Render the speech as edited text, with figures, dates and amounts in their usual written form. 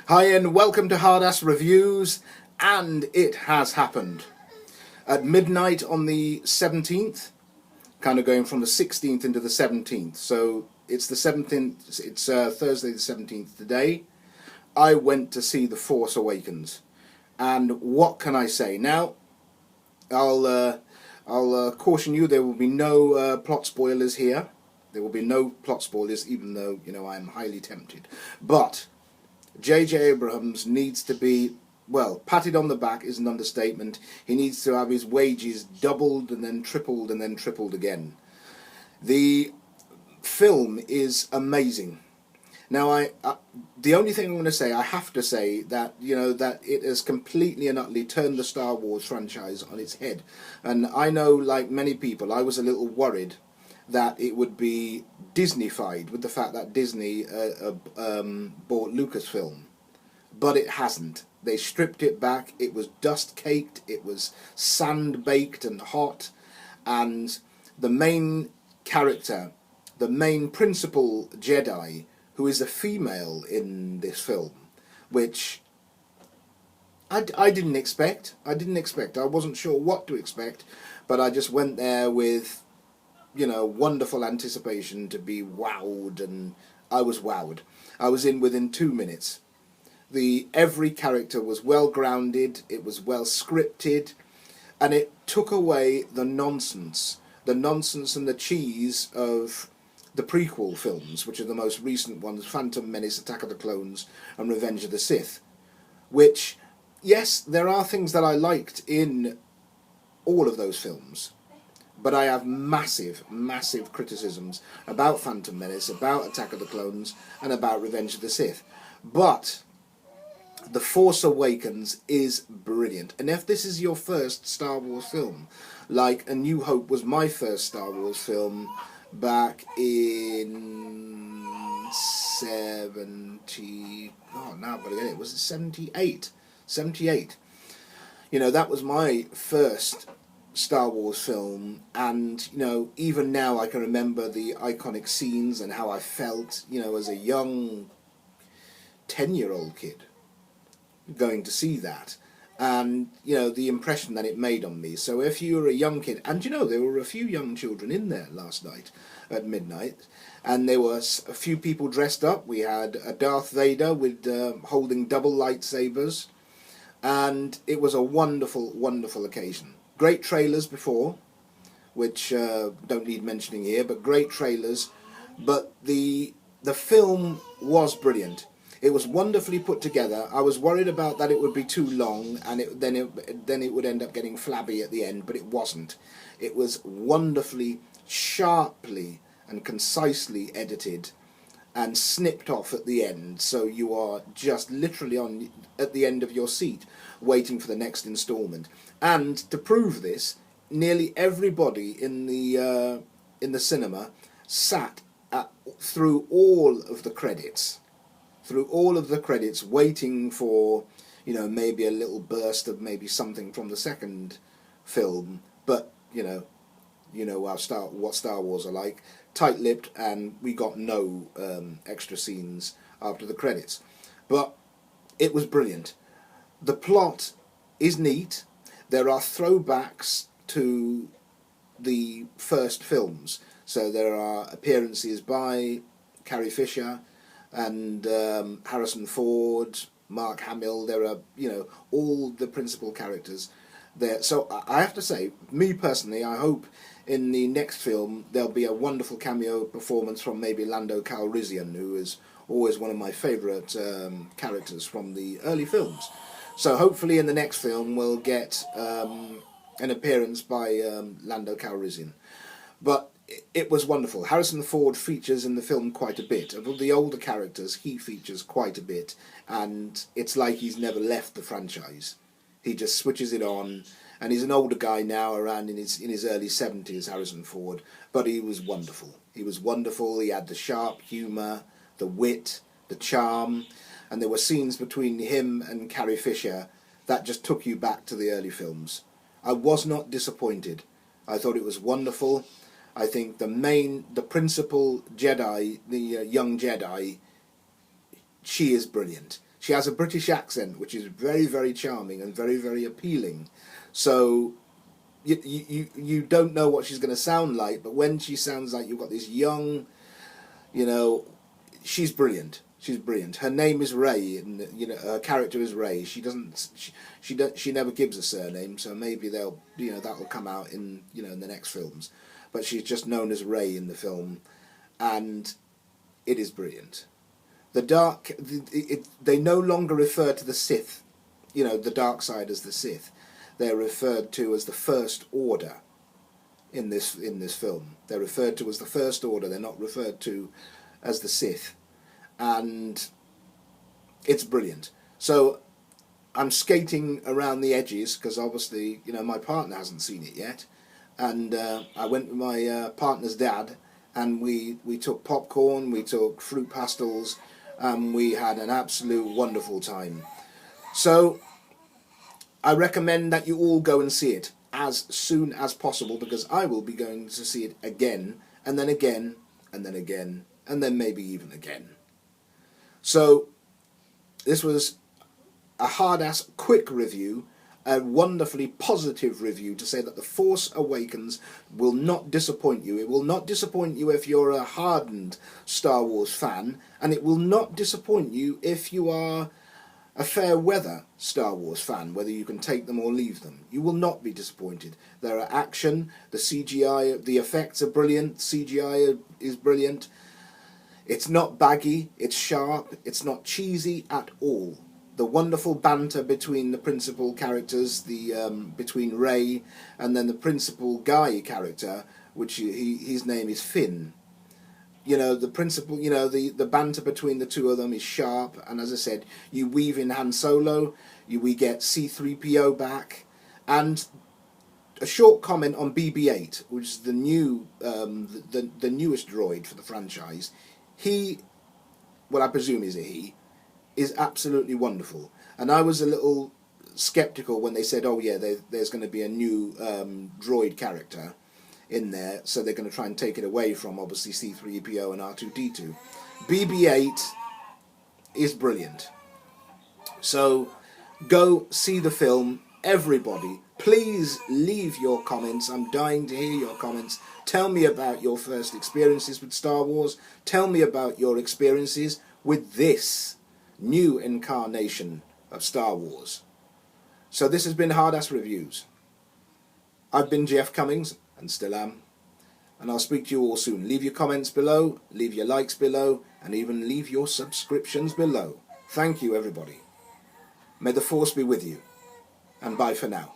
Hi and welcome to Hard Ass Reviews, and it has happened. At midnight on the 17th, kind of going from the 16th into the 17th, so it's the 17th, it's Thursday the 17th today, I went to see The Force Awakens. And what can I say? Now, I'll caution you, there will be no plot spoilers here. There will be no plot spoilers, even though, I'm highly tempted. But J.J. Abrams needs to be, well, patted on the back is an understatement. He needs to have his wages doubled and then tripled again. The film is amazing. Now, the only thing I'm going to say, I have to say that, that it has completely and utterly turned the Star Wars franchise on its head. And I know, like many people, I was a little worried that it would be Disney-fied with the fact that Disney bought Lucasfilm. But it hasn't. They stripped it back. It was dust-caked, it was sand-baked and hot, and the main character, the main principal Jedi, who is a female in this film, which I didn't expect. I wasn't sure what to expect, but I just went there with wonderful anticipation to be wowed, and I was wowed. I was in within 2 minutes. Every character was well grounded, it was well scripted, and it took away the nonsense and the cheese of the prequel films, which are the most recent ones, Phantom Menace, Attack of the Clones, and Revenge of the Sith, which, yes, there are things that I liked in all of those films. But I have massive criticisms about Phantom Menace, about Attack of the Clones, and about Revenge of the Sith. But The Force Awakens is brilliant. And if this is your first Star Wars film, like A New Hope was my first Star Wars film back in 78? 78. That was my first Star Wars film, and even now I can remember the iconic scenes and how I felt as a young 10-year-old kid going to see that, and the impression that it made on me. So if you were a young kid, and there were a few young children in there last night at midnight, and there were a few people dressed up. We had a Darth Vader with holding double lightsabers, and it was a wonderful occasion. Great trailers before, which don't need mentioning here, but great trailers. But the film was brilliant. It was wonderfully put together. I was worried about that it would be too long, and then it would end up getting flabby at the end, but it wasn't. It was wonderfully, sharply and concisely edited and snipped off at the end, so you are just literally at the end of your seat waiting for the next installment. And to prove this, nearly everybody in the cinema sat through all of the credits, waiting for maybe a little burst of maybe something from the second film. But what Star Wars are like, tight-lipped, and we got no extra scenes after the credits. But it was brilliant. The plot is neat. There are throwbacks to the first films. So there are appearances by Carrie Fisher and Harrison Ford, Mark Hamill. There are, all the principal characters there. So I have to say, me personally, I hope in the next film there'll be a wonderful cameo performance from maybe Lando Calrissian, who is always one of my favourite characters from the early films. So hopefully in the next film we'll get an appearance by Lando Calrissian. But it was wonderful. Harrison Ford features in the film quite a bit. Of the older characters, he features quite a bit, and it's like he's never left the franchise. He just switches it on, and he's an older guy now, around in his early 70s, Harrison Ford, but he was wonderful. He was wonderful. He had the sharp humour, the wit, the charm, and there were scenes between him and Carrie Fisher that just took you back to the early films. I was not disappointed. I thought it was wonderful. I think the principal Jedi, the young Jedi, she is brilliant. She has a British accent, which is very, very charming and very, very appealing. So you don't know what she's going to sound like, but when she sounds like you've got this young, you know, she's brilliant. She's brilliant. Her name is Ray, and you know her character is Ray. She doesn't. She never gives a surname, so maybe they'll that'll come out in in the next films. But she's just known as Ray in the film, and it is brilliant. The dark. They no longer refer to the Sith, the dark side as the Sith. They're referred to as the First Order in this film. They're referred to as the First Order. They're not referred to as the Sith. And it's brilliant. So I'm skating around the edges because obviously, my partner hasn't seen it yet. And I went with my partner's dad, and we took popcorn, we took fruit pastels, and we had an absolute wonderful time. So I recommend that you all go and see it as soon as possible, because I will be going to see it again, and then again, and then again, and then maybe even again. So this was a hard-ass quick review, a wonderfully positive review to say that The Force Awakens will not disappoint you. It will not disappoint you if you're a hardened Star Wars fan, and it will not disappoint you if you are a fair-weather Star Wars fan, whether you can take them or leave them. You will not be disappointed. There are action, the CGI, the effects are brilliant, CGI is brilliant. It's not baggy, it's sharp, it's not cheesy at all. The wonderful banter between the principal characters, between Rey and then the principal guy character, which his name is Finn. The principal, the banter between the two of them is sharp, and as I said, you weave in Han Solo, we get C-3PO back, and a short comment on BB-8, which is the new, the newest droid for the franchise. He, well, I presume is a he, is absolutely wonderful. And I was a little skeptical when they said, oh yeah, there's going to be a new droid character in there, so they're going to try and take it away from, obviously, C-3PO and R2-D2. BB-8 is brilliant. So, go see the film, everybody. Please leave your comments. I'm dying to hear your comments. Tell me about your first experiences with Star Wars. Tell me about your experiences with this new incarnation of Star Wars. So this has been Hard Ass Reviews. I've been Jeff Cummings, and still am. And I'll speak to you all soon. Leave your comments below, leave your likes below, and even leave your subscriptions below. Thank you, everybody. May the Force be with you. And bye for now.